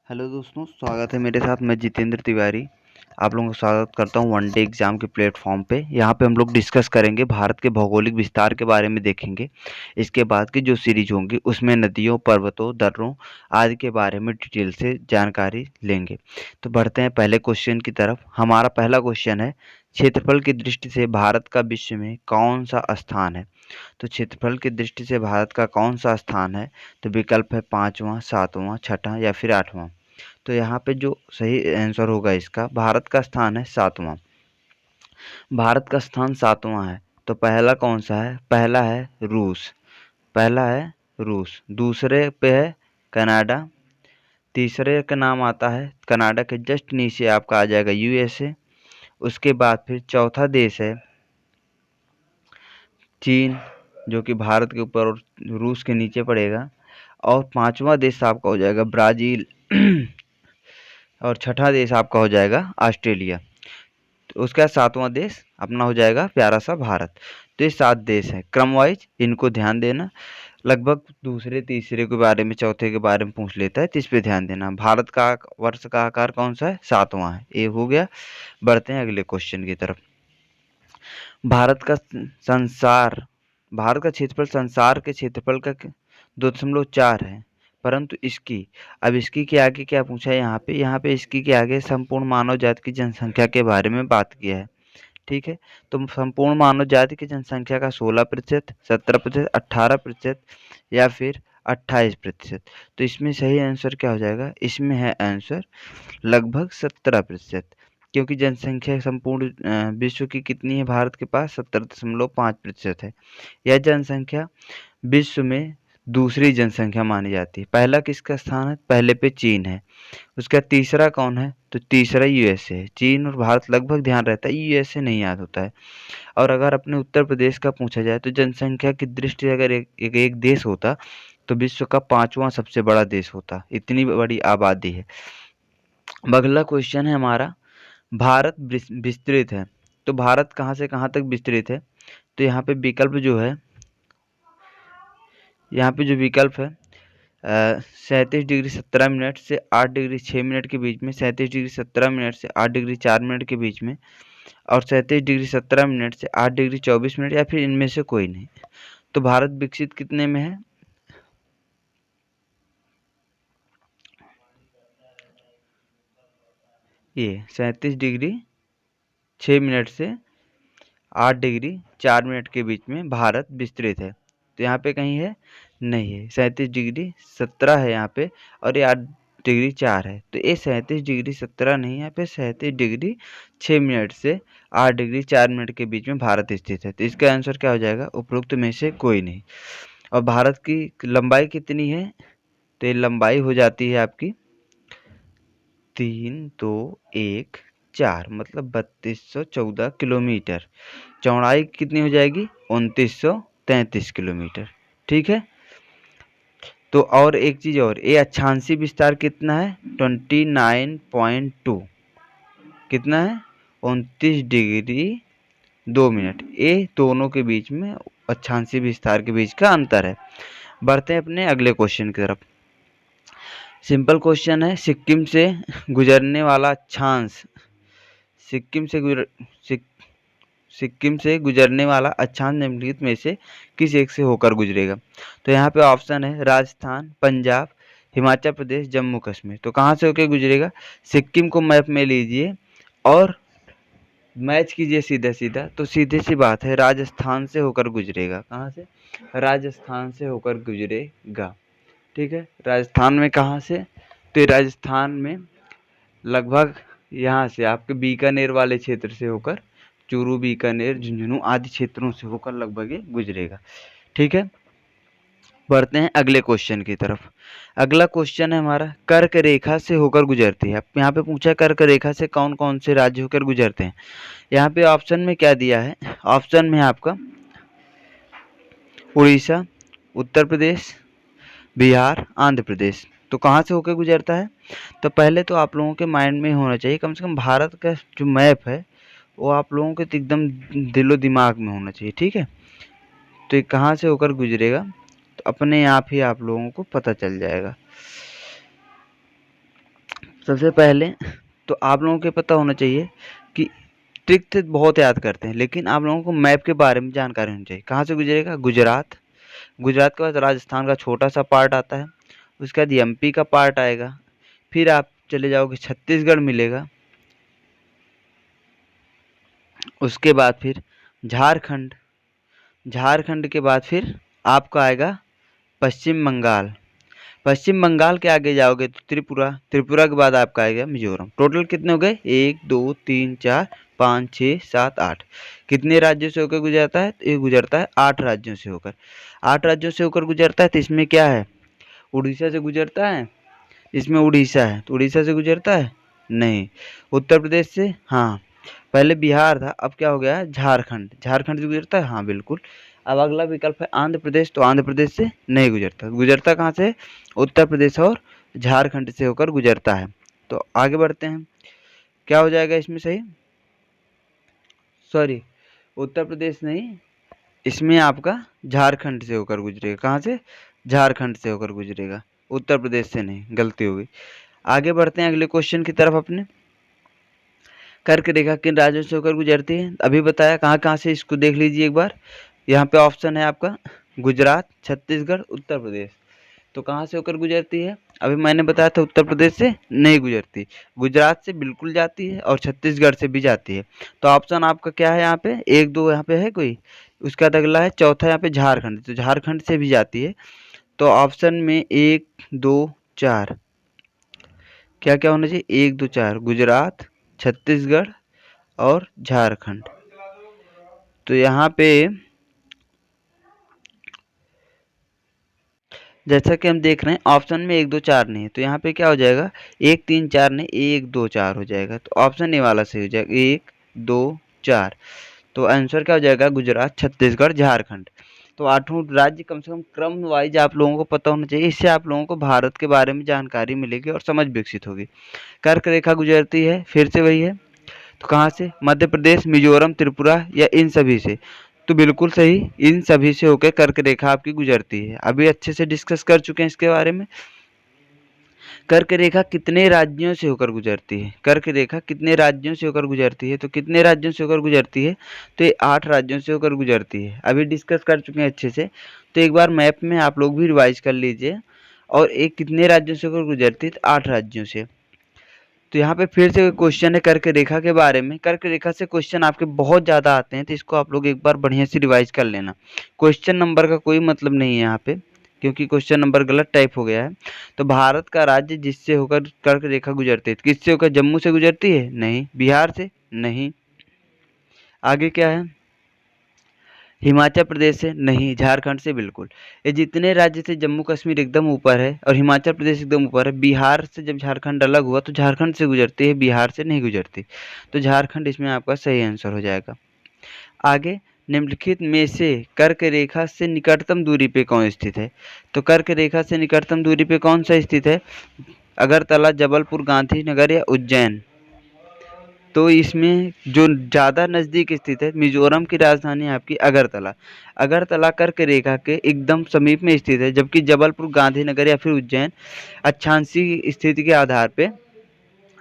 Hello दोस्तों, स्वागत है मेरे साथ। मैं जितेंद्र तिवारी आप लोगों का स्वागत करता हूं वन डे एग्ज़ाम के प्लेटफॉर्म पे। यहां पे हम लोग डिस्कस करेंगे, भारत के भौगोलिक विस्तार के बारे में देखेंगे। इसके बाद की जो सीरीज होंगी उसमें नदियों, पर्वतों, दर्रों आदि के बारे में डिटेल से जानकारी लेंगे। तो बढ़ते हैं पहले क्वेश्चन की तरफ। हमारा पहला क्वेश्चन है, क्षेत्रफल की दृष्टि से भारत का विश्व में कौन सा स्थान है? तो क्षेत्रफल की दृष्टि से भारत का कौन सा स्थान है? तो विकल्प है 5वां, 7वां, छठा या फिर 8वां। तो यहाँ पे जो सही आंसर होगा इसका, भारत का स्थान है 7वां। भारत का स्थान 7वां है। तो पहला कौन सा है? पहला है रूस। पहला है रूस, दूसरे पे है कनाडा, तीसरे का नाम आता है, कनाडा के जस्ट नीचे आपका आ जाएगा यूएसए। उसके बाद फिर चौथा देश है चीन, जो कि भारत के ऊपर और रूस के नीचे पड़ेगा। और पांचवा देश आपका हो जाएगा ब्राज़ील और छठा देश आपका हो जाएगा ऑस्ट्रेलिया। तो उसका सातवां देश अपना हो जाएगा प्यारा सा भारत। तो ये 7 देश हैं क्रम वाइज, इनको ध्यान देना। लगभग दूसरे तीसरे के बारे में, चौथे के बारे में पूछ लेता है, तो इस पे ध्यान देना। भारत का वर्ष का आकार कौन सा है? 7वां है। ये हो गया। बढ़ते हैं अगले क्वेश्चन की तरफ। भारत का संसार भारत का क्षेत्रफल संसार के क्षेत्रफल का 2.4 है, परंतु इसकी के आगे क्या पूछा है यहाँ पे इसकी के आगे संपूर्ण मानव जाति की जनसंख्या के बारे में बात किया है। ठीक है, तो संपूर्ण मानव जाति की जनसंख्या का 16%, 17%, 18% या फिर 28%। तो इसमें सही आंसर क्या हो जाएगा? इसमें है आंसर लगभग 17%, क्योंकि जनसंख्या संपूर्ण विश्व की कितनी है? भारत के पास 17.5% है। यह जनसंख्या विश्व में दूसरी जनसंख्या मानी जाती है। पहला किसका स्थान है? पहले पे चीन है। उसका तीसरा कौन है? तो तीसरा यूएसए है। चीन और भारत लगभग ध्यान रहता है, यूएसए नहीं याद होता है। और अगर अपने उत्तर प्रदेश का पूछा जाए तो जनसंख्या की दृष्टि से अगर एक देश होता तो विश्व का 5वां सबसे बड़ा देश होता, इतनी बड़ी आबादी है। अगला क्वेश्चन है हमारा, भारत विस्तृत है, तो भारत कहाँ से कहाँ तक विस्तृत है? तो यहाँ पे विकल्प जो है, यहाँ पे जो विकल्प है 37 डिग्री 17 मिनट से 8 डिग्री 6 मिनट के बीच में, 37 डिग्री 17 मिनट से 8 डिग्री 4 मिनट के बीच में, और 37 डिग्री 17 मिनट से 8 डिग्री 24 मिनट, या फिर इनमें से कोई नहीं। तो भारत विकसित कितने में है? ये 37 डिग्री 6 मिनट से 8 डिग्री 4 मिनट के बीच में भारत विस्तृत है। तो यहाँ पे कहीं है? नहीं है। 37 डिग्री 17 है यहाँ पे, और ये 8 डिग्री 4 है। तो ये 37 डिग्री 17 नहीं है, यहाँ पे 37 डिग्री 6 मिनट से 8 डिग्री 4 मिनट के बीच में भारत स्थित है। तो इसका आंसर क्या हो जाएगा? उपरोक्त में से कोई नहीं। और भारत की लंबाई कितनी है? तो ये लंबाई हो जाती है आपकी 3,2,1,4, मतलब 3214 किलोमीटर। चौड़ाई कितनी हो जाएगी? 2933 किलोमीटर। ठीक है, तो और एक चीज़ और, ये अक्षांशीय विस्तार कितना है? 29.2। कितना है? 29 डिग्री 2 मिनट। ये दोनों के बीच में अक्षांशीय विस्तार के बीच का अंतर है। बढ़ते हैं अपने अगले क्वेश्चन की तरफ। सिंपल क्वेश्चन है, सिक्किम से गुजरने वाला अक्षांश सिक्किम से गुजर सिक, सिक्किम से गुजरने वाला अक्षांश निम्नलिखित में से किस एक से होकर गुजरेगा? तो यहाँ पे ऑप्शन है राजस्थान, पंजाब, हिमाचल प्रदेश, जम्मू कश्मीर। तो कहाँ से होकर गुजरेगा? सिक्किम को मैप में लीजिए और मैच कीजिए सीधा सीधा, तो सीधी सी बात है, राजस्थान से होकर गुजरेगा। कहाँ से? राजस्थान से होकर गुजरेगा। ठीक है, राजस्थान में कहाँ से? तो ये राजस्थान में लगभग यहाँ से आपके बीकानेर वाले क्षेत्र से होकर, चूरू, बीकानेर, झुंझुनू आदि क्षेत्रों से होकर लगभग ये गुजरेगा। ठीक है, बढ़ते हैं अगले क्वेश्चन की तरफ। अगला क्वेश्चन है हमारा, कर्क रेखा से होकर गुजरती है। यहाँ पे पूछा है कर्क रेखा से कौन कौन से राज्य होकर गुजरते हैं। यहाँ पे ऑप्शन में क्या दिया है? ऑप्शन में आपका उड़ीसा, उत्तर प्रदेश, बिहार, आंध्र प्रदेश। तो कहाँ से होकर गुजरता है? तो पहले तो आप लोगों के माइंड में होना चाहिए, कम से कम भारत का जो मैप है वो आप लोगों के एकदम दिलो दिमाग में होना चाहिए। ठीक है, तो ये कहाँ से होकर गुजरेगा तो अपने आप ही आप लोगों को पता चल जाएगा। सबसे पहले तो आप लोगों को पता होना चाहिए कि ट्रिक तो बहुत याद करते हैं, लेकिन आप लोगों को मैप के बारे में जानकारी होनी चाहिए। कहाँ से गुजरेगा? गुजरात। गुजरात के बाद राजस्थान का छोटा सा पार्ट आता है, उसके बाद एमपी का पार्ट आएगा, फिर आप चले जाओगे छत्तीसगढ़ मिलेगा, उसके बाद फिर झारखंड, झारखंड के बाद फिर आपका आएगा पश्चिम बंगाल। पश्चिम बंगाल के आगे जाओगे तो त्रिपुरा, त्रिपुरा के बाद आपका आएगा मिजोरम। टोटल कितने हो गए? 1 2 3 4 5 6 7 8। कितने राज्यों से होकर गुजरता है? ये गुजरता है 8 राज्यों से होकर। 8 राज्यों से होकर गुजरता है, तो इसमें क्या है? उड़ीसा से गुजरता है, इसमें उड़ीसा है, तो उड़ीसा से गुजरता है? नहीं। उत्तर प्रदेश से? हाँ। पहले बिहार था, अब क्या हो गया है? झारखंड। झारखंड से गुजरता है? हाँ बिल्कुल। अब अगला विकल्प है आंध्र प्रदेश, तो आंध्र प्रदेश से नहीं गुजरता। गुजरता कहाँ से? उत्तर प्रदेश और झारखंड से होकर गुजरता है। तो आगे बढ़ते हैं, क्या हो जाएगा इसमें सही? सॉरी, उत्तर प्रदेश नहीं, इसमें आपका झारखंड से होकर गुजरेगा। कहाँ से? झारखंड से होकर गुजरेगा, उत्तर प्रदेश से नहीं, गलती हो गई। आगे बढ़ते हैं अगले क्वेश्चन की तरफ अपने। कर्क रेखा किन राज्यों से होकर गुजरती है? अभी बताया कहाँ कहाँ से, इसको देख लीजिए एक बार। यहाँ पे ऑप्शन है आपका गुजरात, छत्तीसगढ़, उत्तर प्रदेश। तो कहाँ से होकर गुजरती है? अभी मैंने बताया था उत्तर प्रदेश से नहीं गुजरती, गुजरात से बिल्कुल जाती है और छत्तीसगढ़ से भी जाती है। तो ऑप्शन आपका क्या है यहाँ पे? 1 2 यहाँ पे है कोई, उसका अगला है चौथा यहाँ पे झारखंड, तो झारखंड से भी जाती है। तो ऑप्शन में 1 2 4 क्या क्या होना चाहिए? 1 2 4 गुजरात, छत्तीसगढ़ और झारखंड। तो यहाँ पे जैसा कि हम देख रहे हैं ऑप्शन में 1 2 4 नहीं है, तो यहाँ पे क्या हो जाएगा? 1 3 4 नहीं, 1 2 4 हो जाएगा। तो ऑप्शन ए वाला सही हो जाएगा, 1 2 4। तो आंसर क्या हो जाएगा? गुजरात, छत्तीसगढ़, झारखंड। तो आठों राज्य कम से कम क्रम वाइज आप लोगों को पता होना चाहिए, इससे आप लोगों को भारत के बारे में जानकारी मिलेगी और समझ विकसित होगी। कर्क रेखा गुजरती है, फिर से वही है, तो कहाँ से? मध्य प्रदेश, मिजोरम, त्रिपुरा या इन सभी से? तो बिल्कुल सही, इन सभी से होकर कर्क रेखा आपकी गुजरती है। अभी अच्छे से डिस्कस कर चुके हैं इसके बारे में। कर्क रेखा कितने राज्यों से होकर गुजरती है? कर्क रेखा कितने राज्यों से होकर गुजरती है? तो कितने राज्यों से होकर गुजरती है? तो ये 8 राज्यों से होकर गुजरती है। अभी डिस्कस कर चुके हैं अच्छे से, तो एक बार मैप में आप लोग भी रिवाइज कर लीजिए। और एक कितने राज्यों से होकर गुजरती है? तो 8 राज्यों से। तो यहाँ पे फिर से क्वेश्चन है कर्क रेखा के बारे में। कर्क रेखा से क्वेश्चन आपके बहुत ज़्यादा आते हैं, तो इसको आप लोग एक बार बढ़िया से रिवाइज कर लेना। क्वेश्चन नंबर का कोई मतलब नहीं है यहाँ पे, क्योंकि क्वेश्चन नंबर गलत टाइप हो गया है। तो भारत का राज्य जिससे होकर कर्क रेखा गुजरती है, किससे होकर? जम्मू से गुजरती है? नहीं। बिहार से? नहीं। आगे क्या है? हिमाचल प्रदेश से? नहीं। झारखंड से? बिल्कुल। ये जितने राज्य थे, जम्मू कश्मीर एकदम ऊपर है और हिमाचल प्रदेश एकदम ऊपर है। बिहार से जब झारखंड अलग हुआ तो झारखंड से गुजरती है, बिहार से नहीं गुजरती। तो झारखंड इसमें आपका सही आंसर हो जाएगा। आगे, निम्नलिखित में से कर्क रेखा से निकटतम दूरी पे कौन स्थित है? तो कर्क रेखा से निकटतम दूरी पे कौन सा स्थित है? अगरतला, जबलपुर, गांधीनगर या उज्जैन? तो इसमें जो ज़्यादा नज़दीक स्थित है, मिजोरम की राजधानी आपकी अगरतला। अगरतला कर्क रेखा के एकदम समीप में स्थित है, जबकि जबलपुर, गांधीनगर या फिर उज्जैन अक्षांशीय स्थिति के आधार पे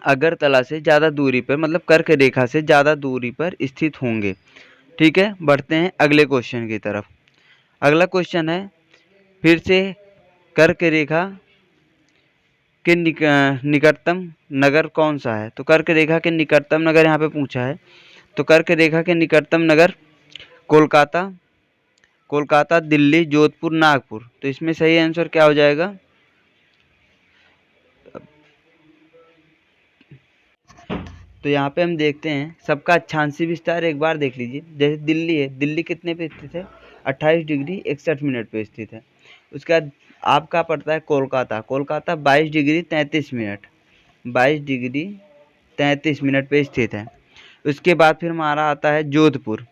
अगरतला से ज़्यादा दूरी पर, मतलब कर्क रेखा से ज़्यादा दूरी पर स्थित होंगे। ठीक है, बढ़ते हैं अगले क्वेश्चन की तरफ। अगला क्वेश्चन है फिर से कर्क रेखा के निकटतम नगर कौन सा है? तो कर्क रेखा के निकटतम नगर यहाँ पे पूछा है। तो कर्क रेखा के निकटतम नगर कोलकाता, कोलकाता, दिल्ली, जोधपुर, नागपुर। तो इसमें सही आंसर क्या हो जाएगा? तो यहाँ पे हम देखते हैं सबका अक्षांशीय विस्तार एक बार देख लीजिए। जैसे दिल्ली है, दिल्ली कितने पे स्थित है? 28 डिग्री 61 मिनट पे स्थित है। उसके बाद आपका पड़ता है Kolkata, Kolkata 22 degree 33 minute, 22 degree 33 minute पे स्थित है। उसके बाद फिर हमारा आता है जोधपुर,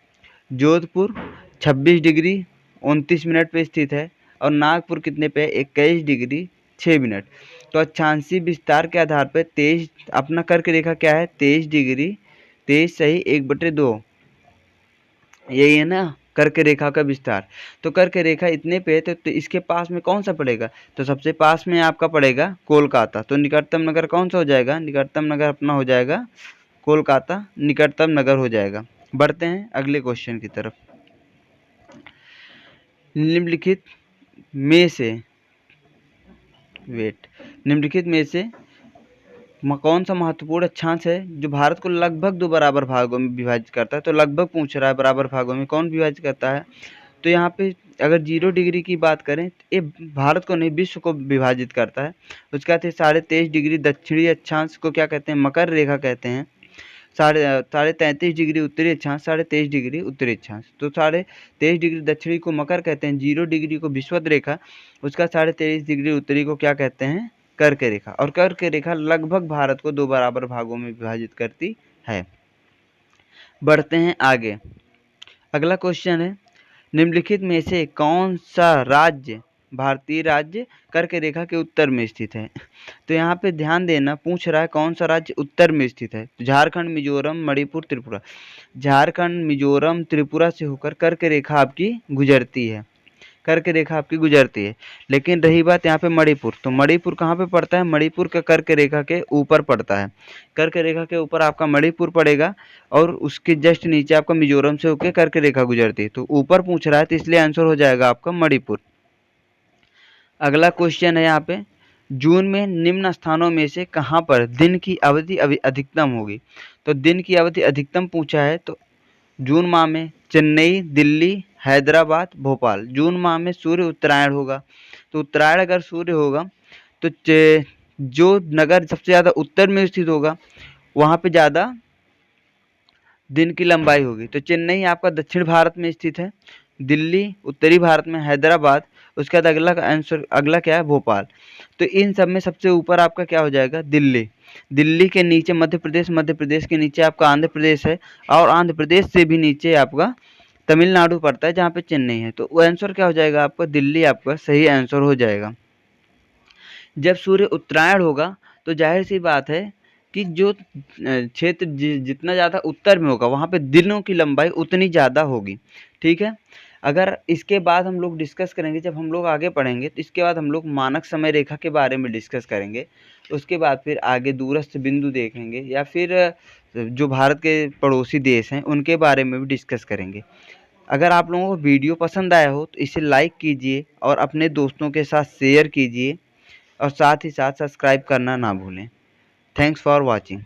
जोधपुर 26 डिग्री 29 मिनट पे स्थित है। और नागपुर कितने पे? 21 डिग्री 6 मिनट। तो अक्षांशीय विस्तार के आधार पर 23, अपना कर्क रेखा क्या है? 23 डिग्री, 23 सही 1/2, यही है ना? कर्क रेखा का विस्तार। तो कर्क रेखा इतने पे है तो इसके पास में कौन सा पड़ेगा? तो सबसे पास में आपका पड़ेगा कोलकाता। तो निकटतम नगर कौन सा हो जाएगा? निकटतम नगर अपना हो जाएगा कोलकाता, निकटतम नगर हो जाएगा। बढ़ते हैं अगले क्वेश्चन की तरफ। निम्नलिखित में से कौन सा महत्वपूर्ण अक्षांश है जो भारत को लगभग 2 बराबर भागों में विभाजित करता है? तो लगभग पूछ रहा है, बराबर भागों में कौन विभाजित करता है? तो यहाँ पे अगर 0 डिग्री की बात करें तो ये भारत को नहीं, विश्व को विभाजित करता है। उसके बाद 23.5 डिग्री दक्षिणी अक्षांश को क्या कहते हैं? मकर रेखा कहते हैं। 33.5 डिग्री उत्तरी अक्षांश, 23.5 डिग्री उत्तरी अक्षांश। तो 23.5 डिग्री दक्षिणी को मकर कहते हैं, 0 डिग्री को विषुवत रेखा, उसका 23.5 डिग्री उत्तरी को क्या कहते हैं? कर्क रेखा। और कर्क रेखा लगभग भारत को 2 बराबर भागों में विभाजित करती है। बढ़ते हैं आगे। अगला क्वेश्चन है, निम्नलिखित में से कौन सा राज्य, भारतीय राज्य कर्क रेखा के उत्तर में स्थित है? तो यहाँ पे ध्यान देना, पूछ रहा है कौन सा राज्य उत्तर में स्थित है। झारखंड, मिजोरम, मणिपुर, त्रिपुरा। झारखंड, मिजोरम, त्रिपुरा से होकर कर्क रेखा आपकी गुजरती है। कर्क रेखा आपकी गुजरती है। लेकिन रही बात यहाँ पे मणिपुर, तो मणिपुर कहाँ पे पड़ता है? मणिपुर का कर्क रेखा के ऊपर पड़ता है। कर्क रेखा के ऊपर आपका मणिपुर पड़ेगा और उसके जस्ट नीचे आपका मिजोरम से होकर कर्क रेखा गुजरती है। तो ऊपर पूछ रहा है तो इसलिए आंसर हो जाएगा आपका मणिपुर। अगला क्वेश्चन है यहाँ पे, जून में निम्न स्थानों में से कहाँ पर दिन की अवधि अधिकतम होगी? तो दिन की अवधि अधिकतम पूछा है तो जून माह में चेन्नई, दिल्ली, हैदराबाद, भोपाल। जून माह में सूर्य उत्तरायण होगा। तो उत्तरायण अगर सूर्य होगा तो जो नगर सबसे ज़्यादा उत्तर में स्थित होगा वहाँ पे ज़्यादा दिन की लंबाई होगी। तो चेन्नई आपका दक्षिण भारत में स्थित है, दिल्ली उत्तरी भारत में, हैदराबाद, उसके बाद अगला क्या है? भोपाल। तो इन सब में सबसे ऊपर आपका क्या हो जाएगा? दिल्ली। दिल्ली के नीचे मध्य प्रदेश, मध्य प्रदेश के नीचे आपका आंध्र प्रदेश है और आंध्र प्रदेश से भी नीचे आपका तमिलनाडु पड़ता है जहाँ पे चेन्नई है। तो वो आंसर क्या हो जाएगा आपका? दिल्ली आपका सही आंसर हो जाएगा। जब सूर्य उत्तरायण होगा तो जाहिर सी बात है कि जो क्षेत्र जितना ज़्यादा उत्तर में होगा वहाँ पे दिनों की लंबाई उतनी ज़्यादा होगी। ठीक है। अगर इसके बाद हम लोग डिस्कस करेंगे, जब हम लोग आगे पढ़ेंगे तो इसके बाद हम लोग मानक समय रेखा के बारे में डिस्कस करेंगे। उसके बाद फिर आगे दूरस्थ बिंदु देखेंगे या फिर जो भारत के पड़ोसी देश हैं उनके बारे में भी डिस्कस करेंगे। अगर आप लोगों को वीडियो पसंद आया हो तो इसे लाइक कीजिए और अपने दोस्तों के साथ शेयर कीजिए और साथ ही साथ सब्सक्राइब करना ना भूलें। Thanks for watching.